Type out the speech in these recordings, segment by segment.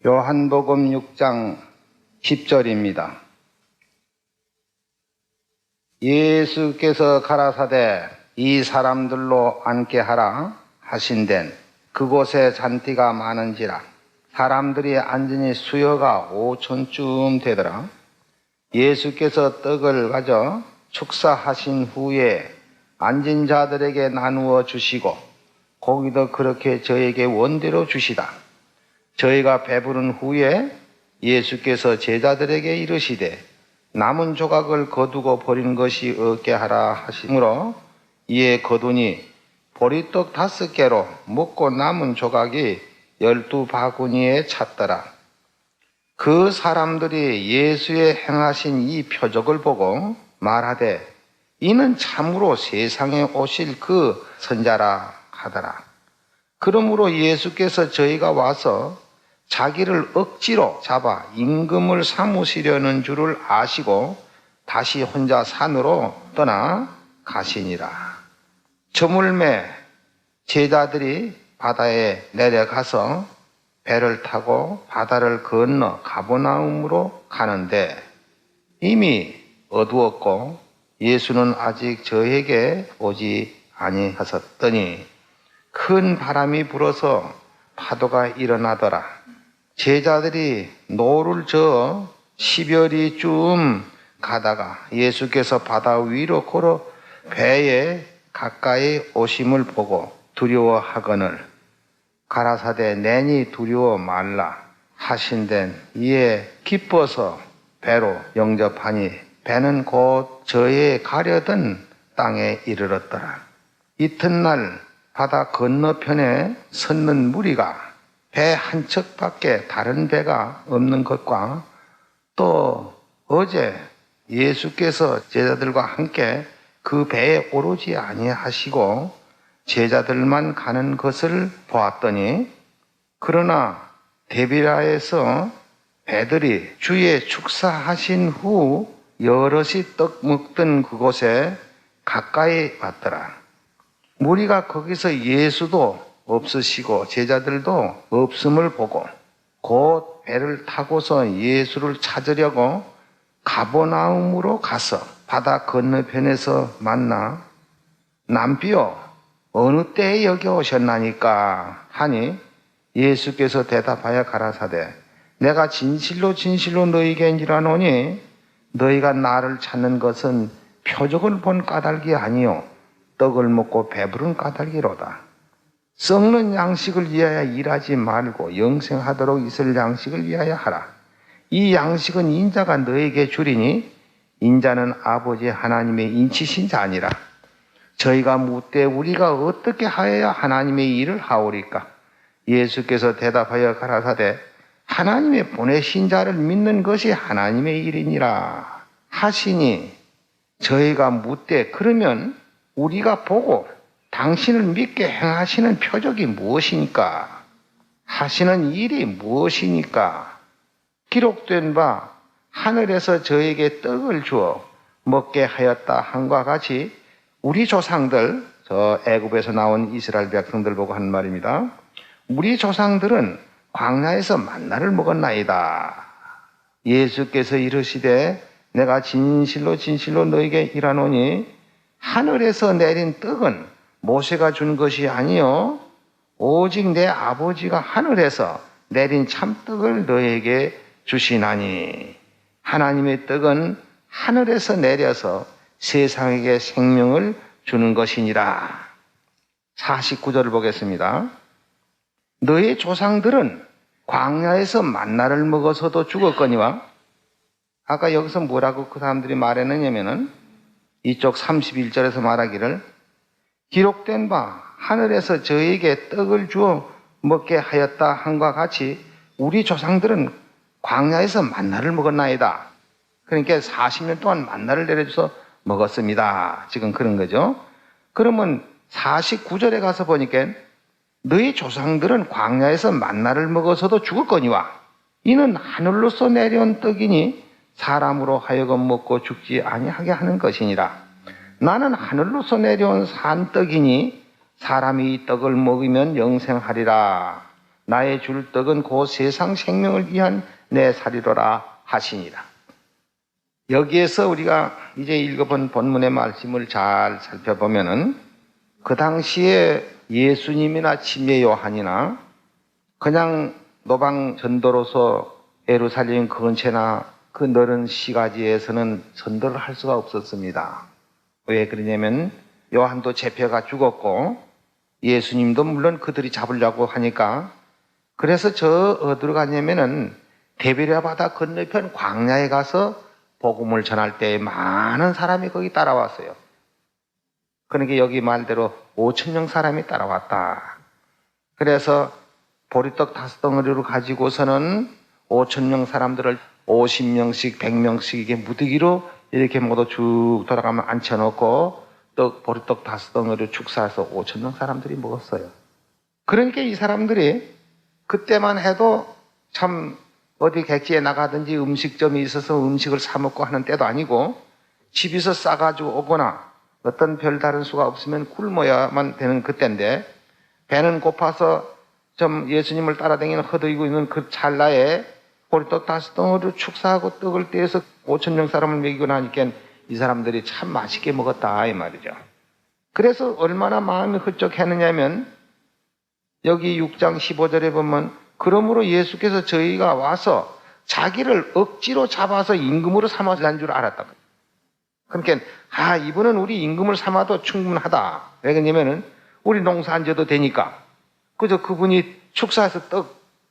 요한복음 6장 10절입니다. 예수께서 가라사대 이 사람들로 앉게 하라 하신덴 그곳에 잔디가 많은지라 사람들이 앉으니 수여가 5천쯤 되더라. 예수께서 떡을 가져 축사하신 후에 앉은 자들에게 나누어 주시고 고기도 그렇게 저에게 원대로 주시다. 저희가 배부른 후에 예수께서 제자들에게 이르시되 남은 조각을 거두고 버린 것이 없게 하라 하시므로 이에 거두니 보리떡 5개로 먹고 남은 조각이 12바구니에 찼더라. 그 사람들이 예수의 행하신 이 표적을 보고 말하되 이는 참으로 세상에 오실 그 선자라 하더라. 그러므로 예수께서 저희가 와서 자기를 억지로 잡아 임금을 삼으시려는 줄을 아시고 다시 혼자 산으로 떠나 가시니라. 저물매 제자들이 바다에 내려가서 배를 타고 바다를 건너 가버나움으로 가는데 이미 어두웠고 예수는 아직 저에게 오지 아니하셨더니 큰 바람이 불어서 파도가 일어나더라. 제자들이 노를 저어 10여리쯤 가다가 예수께서 바다 위로 걸어 배에 가까이 오심을 보고 두려워하거늘 가라사대 내니 두려워 말라 하신덴 이에 기뻐서 배로 영접하니 배는 곧 저에 가려던 땅에 이르렀더라. 이튿날 바다 건너편에 섰는 무리가 배 한 척밖에 다른 배가 없는 것과 또 어제 예수께서 제자들과 함께 그 배에 오르지 아니하시고 제자들만 가는 것을 보았더니 그러나 데비라에서 배들이 주의 축사하신 후 여럿이 떡 먹던 그곳에 가까이 왔더라. 무리가 거기서 예수도 없으시고 제자들도 없음을 보고 곧 배를 타고서 예수를 찾으려고 가버나움으로 가서 바다 건너편에서 만나 남비여 어느 때에 여기 오셨나니까 하니 예수께서 대답하여 가라사대 내가 진실로 진실로 너희에게 이르노니 너희가 나를 찾는 것은 표적을 본 까닭이 아니요 떡을 먹고 배부른 까닭이로다. 썩는 양식을 위하여 일하지 말고 영생하도록 있을 양식을 위하여 하라. 이 양식은 인자가 너에게 주리니 인자는 아버지 하나님의 인치신 자니라. 저희가 묻되 우리가 어떻게 하여야 하나님의 일을 하오리까? 예수께서 대답하여 가라사대 하나님의 보내신 자를 믿는 것이 하나님의 일이니라 하시니 저희가 묻되 그러면 우리가 보고 당신을 믿게 행하시는 표적이 무엇이니까? 하시는 일이 무엇이니까? 기록된 바 하늘에서 저에게 떡을 주어 먹게 하였다 함과 같이 우리 조상들, 저 애굽에서 나온 이스라엘 백성들 보고 하는 말입니다. 우리 조상들은 광야에서 만나를 먹었나이다. 예수께서 이르시되 내가 진실로 진실로 너에게 이르노니 하늘에서 내린 떡은 모세가 준 것이 아니요 오직 내 아버지가 하늘에서 내린 참떡을 너에게 주시나니 하나님의 떡은 하늘에서 내려서 세상에게 생명을 주는 것이니라. 49절을 보겠습니다. 너의 조상들은 광야에서 만나를 먹어서도 죽었거니와 아까 여기서 뭐라고 그 사람들이 말했느냐면은 이쪽 31절에서 말하기를 기록된 바 하늘에서 저에게 떡을 주어 먹게 하였다 함과 같이 우리 조상들은 광야에서 만나를 먹었나이다. 그러니까 40년 동안 만나를 내려줘서 먹었습니다. 지금 그런 거죠. 그러면 49절에 가서 보니까 너희 조상들은 광야에서 만나를 먹어서도 죽었거니와 이는 하늘로서 내려온 떡이니 사람으로 하여금 먹고 죽지 아니하게 하는 것이니라. 나는 하늘로서 내려온 산떡이니 사람이 이 떡을 먹으면 영생하리라. 나의 줄 떡은 곧 세상 생명을 위한 내 살이로라 하시니라. 여기에서 우리가 이제 읽어본 본문의 말씀을 잘 살펴보면은 그 당시에 예수님이나 침례 요한이나 그냥 노방 전도로서 예루살렘 근처나 그 넓은 시가지에서는 전도를 할 수가 없었습니다. 왜 그러냐면 요한도 잡혀가 죽었고 예수님도 물론 그들이 잡으려고 하니까, 그래서 저 어디로 갔냐면은 데베랴 바다 건너편 광야에 가서 복음을 전할 때 많은 사람이 거기 따라왔어요. 그러니까 여기 말대로 5,000명 사람이 따라왔다. 그래서 보리떡 5덩어리로 가지고서는 5,000명 사람들을 50명씩 100명씩 이게 무더기로 이렇게 모두 쭉 돌아가면 앉혀놓고 보리떡 5덩어리로 축사해서 5,000명 사람들이 먹었어요. 그러니까 이 사람들이 그때만 해도 참 어디 객지에 나가든지 음식점이 있어서 음식을 사 먹고 하는 때도 아니고 집에서 싸가지고 오거나 어떤 별다른 수가 없으면 굶어야만 되는 그때인데, 배는 고파서 좀 예수님을 따라다니는 허덕이고 있는 그 찰나에 보리떡 5덩어리로 축사하고 떡을 떼어서 5,000명 사람을 먹이고 나니까 이 사람들이 참 맛있게 먹었다 이 말이죠. 그래서 얼마나 마음이 흡족했느냐면 여기 6장 15절에 보면 그러므로 예수께서 저희가 와서 자기를 억지로 잡아서 임금으로 삼았는 줄 알았다. 그러니까 이분은 우리 임금을 삼아도 충분하다. 왜 그러냐면은 우리 농사 안 져도 되니까. 그저 그분이 축사해서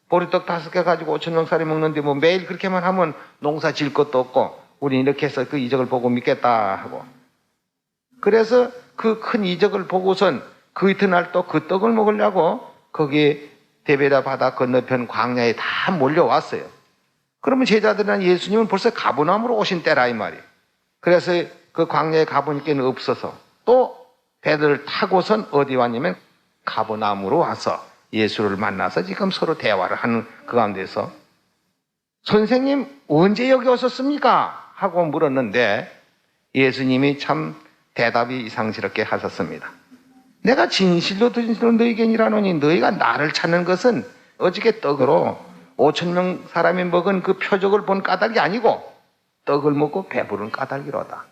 보리떡 5개 가지고 5,000명 살이 먹는데 뭐 매일 그렇게만 하면 농사 질 것도 없고 우리 이렇게 해서 그 이적을 보고 믿겠다 하고. 그래서 그 큰 이적을 보고선 그 이튿날 또 그 떡을 먹으려고 거기 데베랴 바다 건너편 광야에 다 몰려왔어요. 그러면 제자들은 예수님은 벌써 가버나움으로 오신 때라 이 말이에요. 그래서 그 광야에 가보니까 없어서 또 배들을 타고선 어디 왔냐면 가버나움으로 와서 예수를 만나서 지금 서로 대화를 하는 그 가운데서 선생님 언제 여기 오셨습니까? 하고 물었는데 예수님이 참 대답이 이상스럽게 하셨습니다. 내가 진실로 너희에게 이르노니 너희가 나를 찾는 것은 어저께 떡으로 5,000명 사람이 먹은 그 표적을 본 까닭이 아니고 떡을 먹고 배부른 까닭이로다.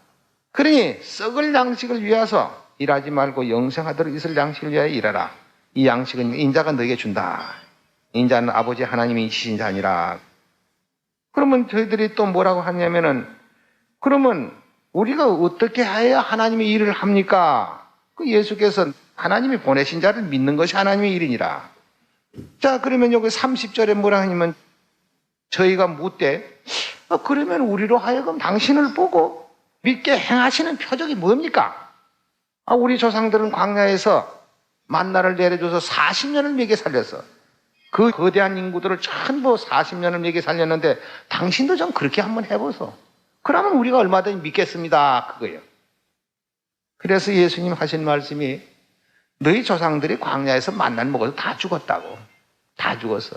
그러니 썩을 양식을 위해서 일하지 말고 영생하도록 있을 양식을 위하여 일하라. 이 양식은 인자가 너에게 준다. 인자는 아버지 하나님이 이시신 자니라. 그러면 저희들이 또 뭐라고 하냐면은 그러면 우리가 어떻게 해야 하나님의 일을 합니까? 그 예수께서 하나님이 보내신 자를 믿는 것이 하나님의 일이니라. 자, 그러면 여기 30절에 뭐라 하냐면 저희가 묻되 그러면 우리로 하여금 당신을 보고 믿게 행하시는 표적이 뭡니까? 우리 조상들은 광야에서 만나를 내려줘서 40년을 먹여 살렸어. 그 거대한 인구들을 전부 40년을 먹여 살렸는데 당신도 좀 그렇게 한번 해보소. 그러면 우리가 얼마든지 믿겠습니다. 그거예요. 그래서 예수님 하신 말씀이 너희 조상들이 광야에서 만나를 먹어서 다 죽었다고. 다 죽었어.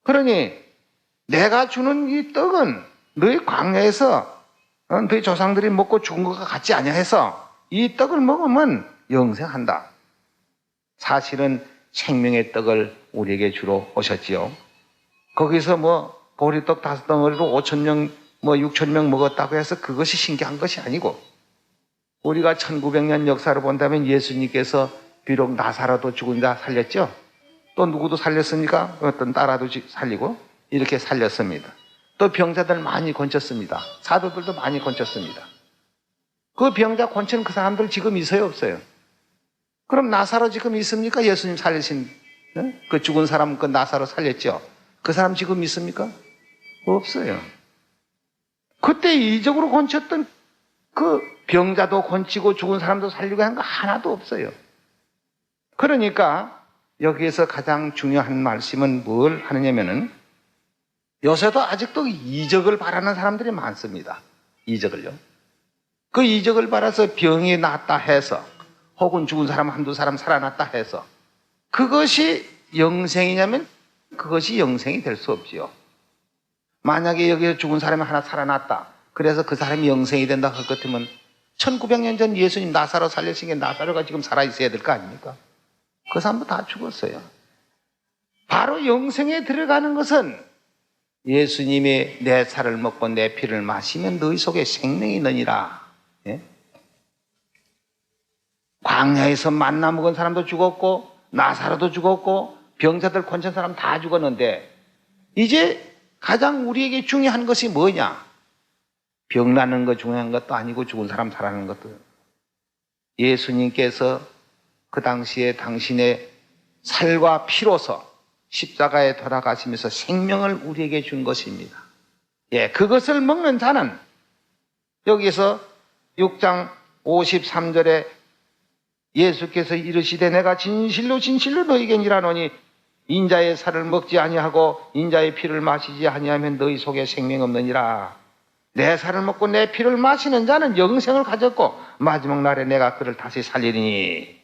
그러니 내가 주는 이 떡은 너희 광야에서 너희 조상들이 먹고 죽은 것과 같지 아니해서 이 떡을 먹으면 영생한다. 사실은 생명의 떡을 우리에게 주러 오셨지요. 거기서 보리떡 5덩어리로 5,000명 6,000명 먹었다고 해서 그것이 신기한 것이 아니고 우리가 1900년 역사를 본다면 예수님께서 비록 나사로도 죽은 자 살렸죠. 또 누구도 살렸습니까? 어떤 딸아도 살리고 이렇게 살렸습니다. 또 병자들 많이 건졌습니다. 사도들도 많이 건졌습니다. 그 병자 건치는 그 사람들 지금 있어요, 없어요? 그럼 나사로 지금 있습니까? 예수님 살리신 그 죽은 사람 그 나사로 살렸죠. 그 사람 지금 있습니까? 없어요. 그때 이적으로 건쳤던 그 병자도 건치고 죽은 사람도 살리고 한 거 하나도 없어요. 그러니까 여기에서 가장 중요한 말씀은 뭘 하느냐면은 요새도 아직도 이적을 바라는 사람들이 많습니다. 이적을요. 그 이적을 바라서 병이 낫다 해서 혹은 죽은 사람 한두 사람 살아났다 해서 그것이 영생이냐면 그것이 영생이 될 수 없지요. 만약에 여기서 죽은 사람이 하나 살아났다. 그래서 그 사람이 영생이 된다 할 것 같으면 1900년 전 예수님 나사로 살리신 게 나사로가 지금 살아있어야 될 거 아닙니까? 그 사람도 다 죽었어요. 바로 영생에 들어가는 것은 예수님이 내 살을 먹고 내 피를 마시면 너희 속에 생명이 있느니라. 예? 광야에서 만나 먹은 사람도 죽었고 나사로도 죽었고 병자들 권천 사람 다 죽었는데 이제 가장 우리에게 중요한 것이 뭐냐? 병 나는 거 중요한 것도 아니고 죽은 사람 살아나는 것도. 예수님께서 그 당시에 당신의 살과 피로서 십자가에 돌아가시면서 생명을 우리에게 준 것입니다. 예, 그것을 먹는 자는 여기서 6장 53절에 예수께서 이르시되 내가 진실로 진실로 너희에게 이르노니 인자의 살을 먹지 아니하고 인자의 피를 마시지 아니하면 너희 속에 생명 없느니라. 내 살을 먹고 내 피를 마시는 자는 영생을 가졌고 마지막 날에 내가 그를 다시 살리리니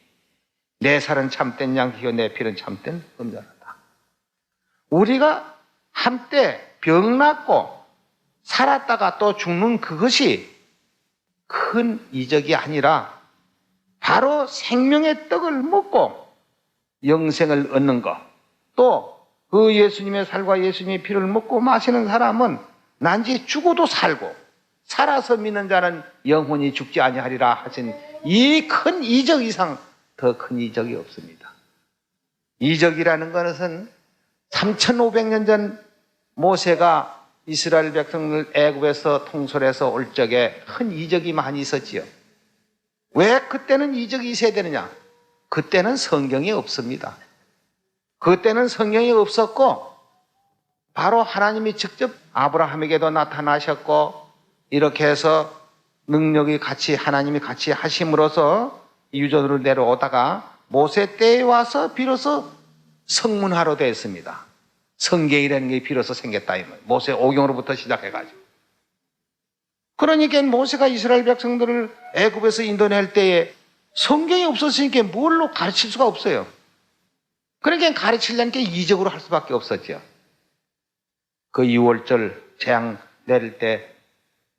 내 살은 참된 양이요 내 피는 참된 음자라다. 우리가 한때 병 낫고 살았다가 또 죽는 그것이 큰 이적이 아니라 바로 생명의 떡을 먹고 영생을 얻는 것. 또 그 예수님의 살과 예수님의 피를 먹고 마시는 사람은 난지 죽어도 살고 살아서 믿는 자는 영원히 죽지 아니하리라 하신 이 큰 이적 이상 더 큰 이적이 없습니다. 이적이라는 것은 3500년 전 모세가 이스라엘 백성을 애굽에서 통솔해서 올 적에 큰 이적이 많이 있었지요. 왜 그때는 이적이 있어야 되느냐? 그때는 성경이 없습니다. 그때는 성경이 없었고 바로 하나님이 직접 아브라함에게도 나타나셨고 이렇게 해서 능력이 같이 하나님이 같이 하심으로써 유전으로 내려오다가 모세 때에 와서 비로소 성문화로 되었습니다. 성경이라는 게 비로소 생겼다. 모세 오경으로부터 시작해가지고. 그러니까 모세가 이스라엘 백성들을 애굽에서 인도낼 때에 성경이 없었으니까 뭘로 가르칠 수가 없어요. 그러니까 가르치려는 게 이적으로 할 수밖에 없었죠. 그 6월절 재앙 내릴 때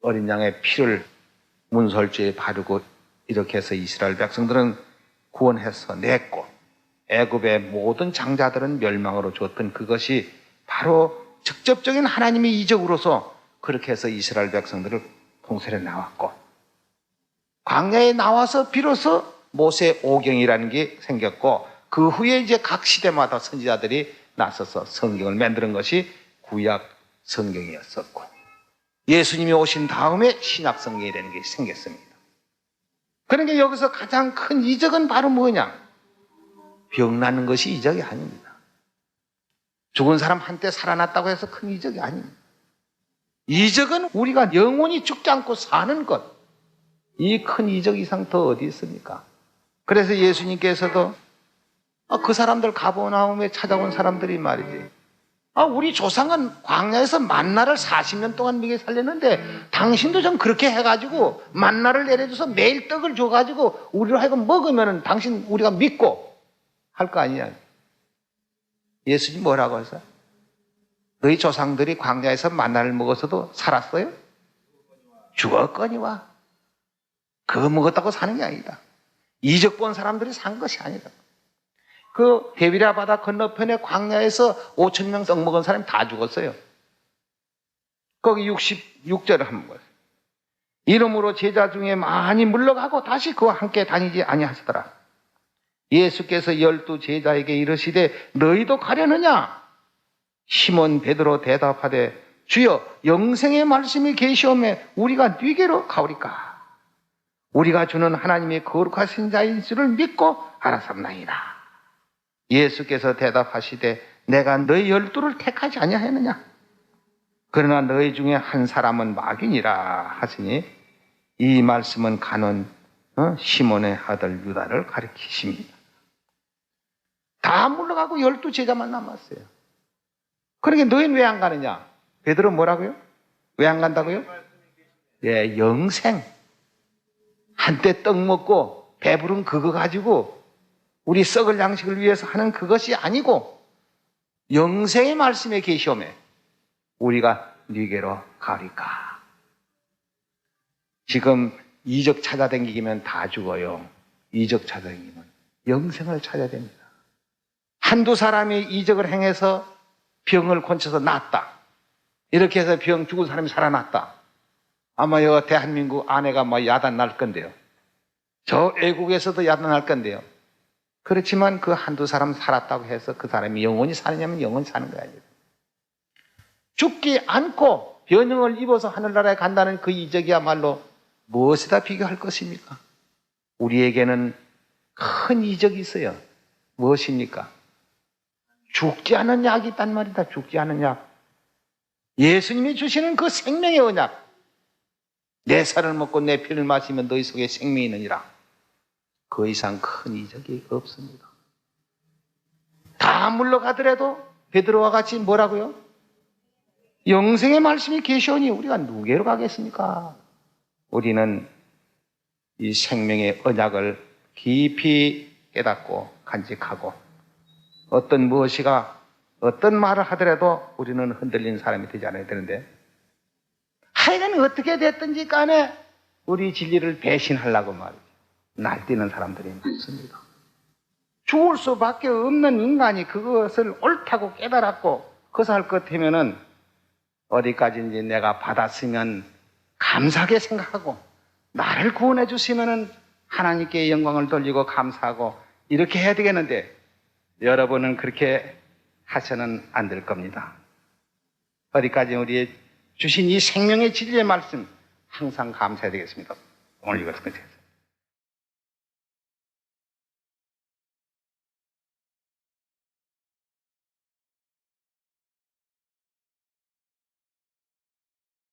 어린 양의 피를 문설주에 바르고 이렇게 해서 이스라엘 백성들은 구원해서 냈고 애굽의 모든 장자들은 멸망으로 줬던 그것이 바로 직접적인 하나님의 이적으로서 그렇게 해서 이스라엘 백성들을 통솔해 나왔고 광야에 나와서 비로소 모세 오경이라는 게 생겼고 그 후에 이제 각 시대마다 선지자들이 나서서 성경을 만드는 것이 구약 성경이었었고 예수님이 오신 다음에 신약 성경이라는 게 생겼습니다. 그러니까 여기서 가장 큰 이적은 바로 뭐냐? 병 나는 것이 이적이 아닙니다. 죽은 사람 한때 살아났다고 해서 큰 이적이 아닙니다. 이적은 우리가 영원히 죽지 않고 사는 것. 이 큰 이적 이상 더 어디 있습니까? 그래서 예수님께서도 그 사람들 가버나움에 찾아온 사람들이 말이지. 우리 조상은 광야에서 만나를 40년 동안 먹여 살렸는데 당신도 좀 그렇게 해가지고 만나를 내려줘서 매일 떡을 줘가지고 우리로 하여금 먹으면 당신 우리가 믿고 할 거 아니냐. 예수님 뭐라고 했어요? 너희 조상들이 광야에서 만나를 먹어서도 살았어요? 죽었거니와. 그거 먹었다고 사는 게 아니다. 이적 본 사람들이 산 것이 아니다. 그 데비라 바다 건너편에 광야에서 5,000명 떡 먹은 사람이 다 죽었어요. 거기 66절을 한번 보세요. 이름으로 제자 중에 많이 물러가고 다시 그와 함께 다니지 아니하시더라. 예수께서 12 제자에게 이르시되 너희도 가려느냐? 시몬 베드로 대답하되 주여 영생의 말씀이 계시오매 우리가 네게로 가오리까? 우리가 주는 하나님의 거룩하신 자인 줄을 믿고 알았습나이다. 예수께서 대답하시되 내가 너희 12를 택하지 아니하였느냐? 그러나 너희 중에 한 사람은 마귀니라 하시니 이 말씀은 가non 시몬의 아들 유다를 가리키십니다. 다 물러가고 12 제자만 남았어요. 그러니까 너희는 왜 안 가느냐? 베드로 뭐라고요? 왜 안 간다고요? 예, 영생. 한때 떡 먹고 배부른 그거 가지고 우리 썩을 양식을 위해서 하는 그것이 아니고 영생의 말씀에 계시오매 우리가 네게로 가리까. 지금 이적 찾아다니기면 다 죽어요. 이적 찾아다니면 영생을 찾아야 됩니다. 한두 사람이 이적을 행해서 병을 고쳐서 낫다. 이렇게 해서 병 죽은 사람이 살아났다. 아마 여 대한민국 아내가 뭐 야단 날 건데요. 저 외국에서도 야단 날 건데요. 그렇지만 그 한두 사람 살았다고 해서 그 사람이 영원히 사느냐면 영원히 사는 거야. 죽지 않고 변형을 입어서 하늘나라에 간다는 그 이적이야말로 무엇에다 비교할 것입니까? 우리에게는 큰 이적이 있어요. 무엇입니까? 죽지 않은 약이 있단 말이다. 죽지 않은 약. 예수님이 주시는 그 생명의 언약. 내 살을 먹고 내 피를 마시면 너희 속에 생명이 있느니라. 그 이상 큰 이적이 없습니다. 다 물러가더라도 베드로와 같이 뭐라고요? 영생의 말씀이 계시오니 우리가 누구에게로 가겠습니까? 우리는 이 생명의 언약을 깊이 깨닫고 간직하고 어떤 무엇이가 어떤 말을 하더라도 우리는 흔들리는 사람이 되지 않아야 되는데 하여간 어떻게 됐든지 간에 우리 진리를 배신하려고 말이죠. 날뛰는 사람들이 많습니다. 죽을 수밖에 없는 인간이 그것을 옳다고 깨달았고 그것을 할 것 같으면은 어디까지인지 내가 받았으면 감사하게 생각하고 나를 구원해 주시면은 하나님께 영광을 돌리고 감사하고 이렇게 해야 되겠는데 여러분은 그렇게 하셔는 안 될 겁니다. 어디까지 우리의 주신 이 생명의 진리의 말씀 항상 감사해야 되겠습니다. 오늘 이것은 끝이에요.